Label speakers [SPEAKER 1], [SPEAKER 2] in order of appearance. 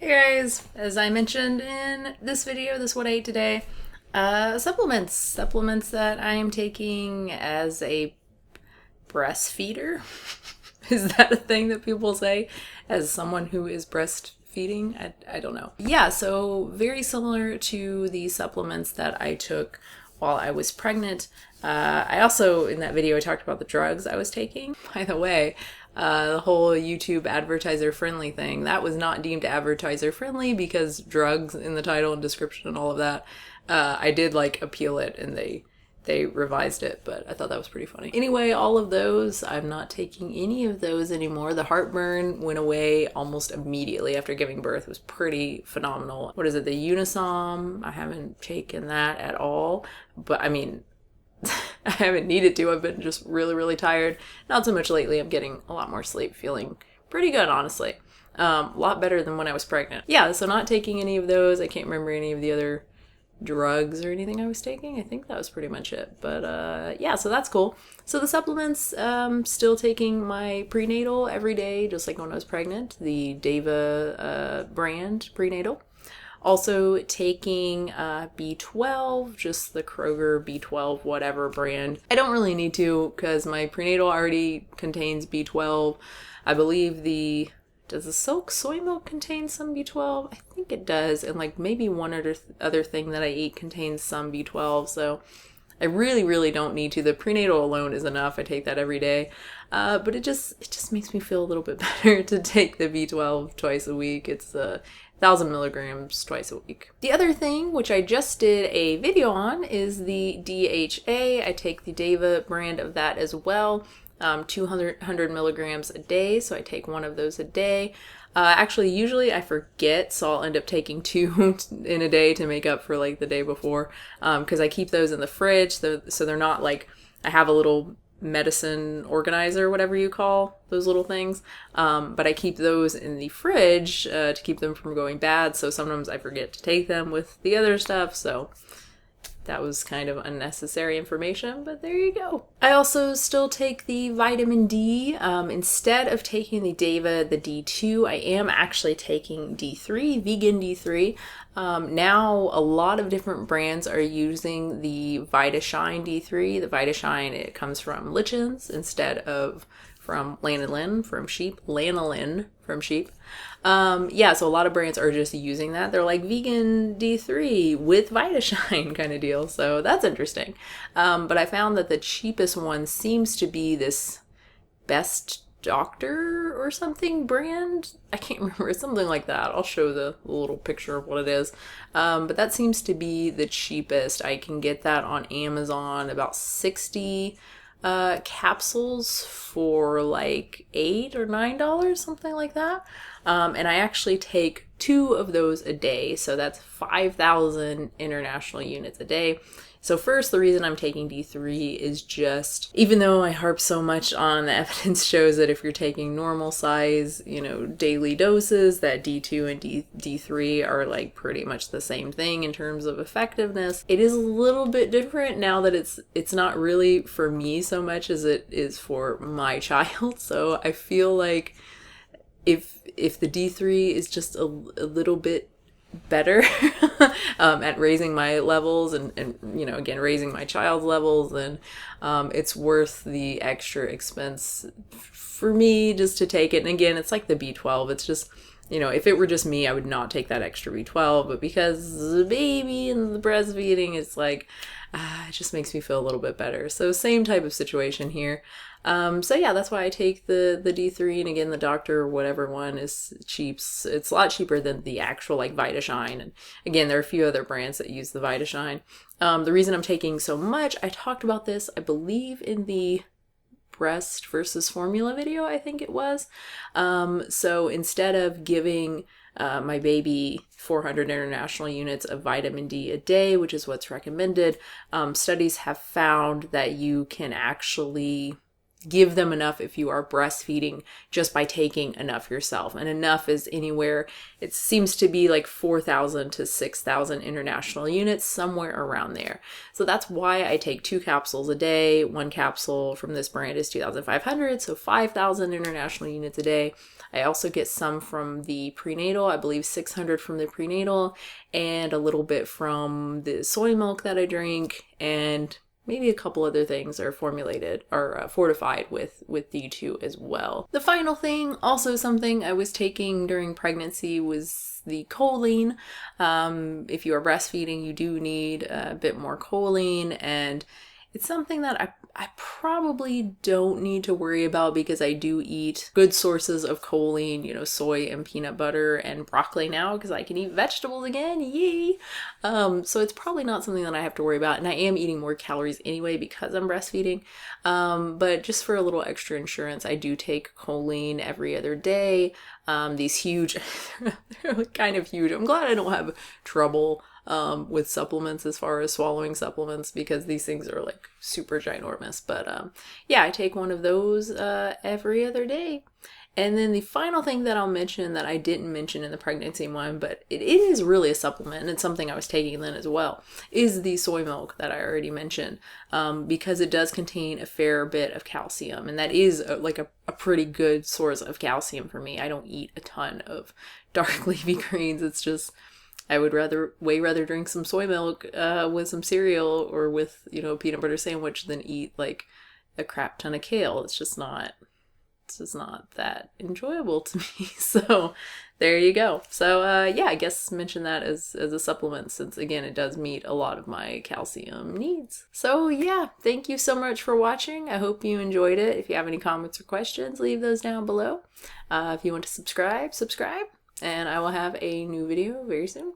[SPEAKER 1] Hey guys, as I mentioned in this video, this what I ate today, supplements that I am taking as a breastfeeder. Is that a thing that people say as someone who is breastfeeding? I don't know. Yeah, so very similar to the supplements that I took while I was pregnant. I also, in that video, I talked about the drugs I was taking. By the way, the whole YouTube advertiser friendly thing, that was not deemed advertiser friendly because drugs in the title and description and all of that. I did appeal it and they revised it, but I thought that was pretty funny. Anyway, all of those, I'm not taking any of those anymore. The heartburn went away almost immediately after giving birth. It was pretty phenomenal. What is it, the Unisom? I haven't taken that at all, but I mean, I haven't needed to. I've been just really, really tired. Not so much lately. I'm getting a lot more sleep, feeling pretty good, honestly. A lot better than when I was pregnant. Yeah, so not taking any of those. I can't remember any of the other drugs or anything I was taking. I think that was pretty much it. But yeah, so that's cool. So the supplements, still taking my prenatal every day, just like when I was pregnant. The Deva brand prenatal. Also taking B12, just the Kroger B12 whatever brand. I don't really need to because my prenatal already contains B12. I believe does the soy milk contain some B12? I think it does. And maybe one other thing that I eat contains some B12. So I really, really don't need to. The prenatal alone is enough. I take that every day. But it just makes me feel a little bit better to take the B12 twice a week. It's 1,000 milligrams twice a week. The other thing, which I just did a video on, is the DHA. I take the Deva brand of that as well. 200 milligrams a day, so I take one of those a day. Actually, usually I forget, so I'll end up taking two in a day to make up for the day before, because I keep those in the fridge, so they're not I have a little medicine organizer, whatever you call those little things, but I keep those in the fridge to keep them from going bad, so sometimes I forget to take them with the other stuff, so that was kind of unnecessary information, but there you go. I also still take the vitamin D. Instead of taking the Deva, the D2, I am actually taking D3, vegan D3. Now, a lot of different brands are using the VitaShine D3. The VitaShine, it comes from lichens instead of from lanolin from sheep. Lanolin from sheep. Yeah, so a lot of brands are just using that. They're like vegan D3 with VitaShine kind of deal. So that's interesting. But I found that the cheapest one seems to be this Best Doctor or something brand. I can't remember. It's something like that. I'll show the little picture of what it is. But that seems to be the cheapest. I can get that on Amazon, about 60 capsules for $8 or $9, something like that. And I actually take 2 of those a day, so that's 5,000 international units a day. So first, the reason I'm taking D3 is just, even though I harp so much on the evidence shows that if you're taking normal size, daily doses, that D2 and D3 are pretty much the same thing in terms of effectiveness. It is a little bit different now that it's not really for me so much as it is for my child. So I feel like if the D3 is just a little bit better at raising my levels and again raising my child's levels, then it's worth the extra expense for me just to take it. And again, it's like the B12, it's just if it were just me, I would not take that extra B12, but because the baby and the breastfeeding, it's it just makes me feel a little bit better. So same type of situation here. So yeah, that's why I take the D3, and again, the doctor or whatever one is cheap. It's a lot cheaper than the actual VitaShine. And again, there are a few other brands that use the VitaShine. The reason I'm taking so much, I talked about this, I believe, in the breast versus formula video, I think it was. So instead of giving my baby 400 international units of vitamin D a day, which is what's recommended, studies have found that you can actually give them enough if you are breastfeeding just by taking enough yourself. And enough is anywhere, it seems to be 4,000 to 6,000 international units, somewhere around there. So that's why I take 2 capsules a day. One capsule from this brand is 2,500, so 5,000 international units a day. I also get some from the prenatal, I believe 600 from the prenatal, and a little bit from the soy milk that I drink, and maybe a couple other things are formulated or fortified with D2 as well. The final thing, also something I was taking during pregnancy, was the choline. If you are breastfeeding, you do need a bit more choline, and it's something that I probably don't need to worry about because I do eat good sources of choline, you know, soy and peanut butter and broccoli now because I can eat vegetables again, yay! So it's probably not something that I have to worry about, and I am eating more calories anyway because I'm breastfeeding. But just for a little extra insurance, I do take choline every other day. These huge, they're kind of huge. I'm glad I don't have trouble with supplements as far as swallowing supplements because these things are like super ginormous. But yeah, I take one of those every other day. And then the final thing that I'll mention that I didn't mention in the pregnancy one, but it is really a supplement, and it's something I was taking then as well, is the soy milk that I already mentioned, because it does contain a fair bit of calcium, and that is like a pretty good source of calcium for me. I don't eat a ton of dark leafy greens. It's just, I would way rather drink some soy milk with some cereal or with, you know, a peanut butter sandwich than eat like a crap ton of kale. It's just not that enjoyable to me. So there you go. So yeah, I guess mention that as a supplement, since again it does meet a lot of my calcium needs. So yeah, thank you so much for watching. I hope you enjoyed it. If you have any comments or questions, leave those down below. If you want to subscribe, and I will have a new video very soon.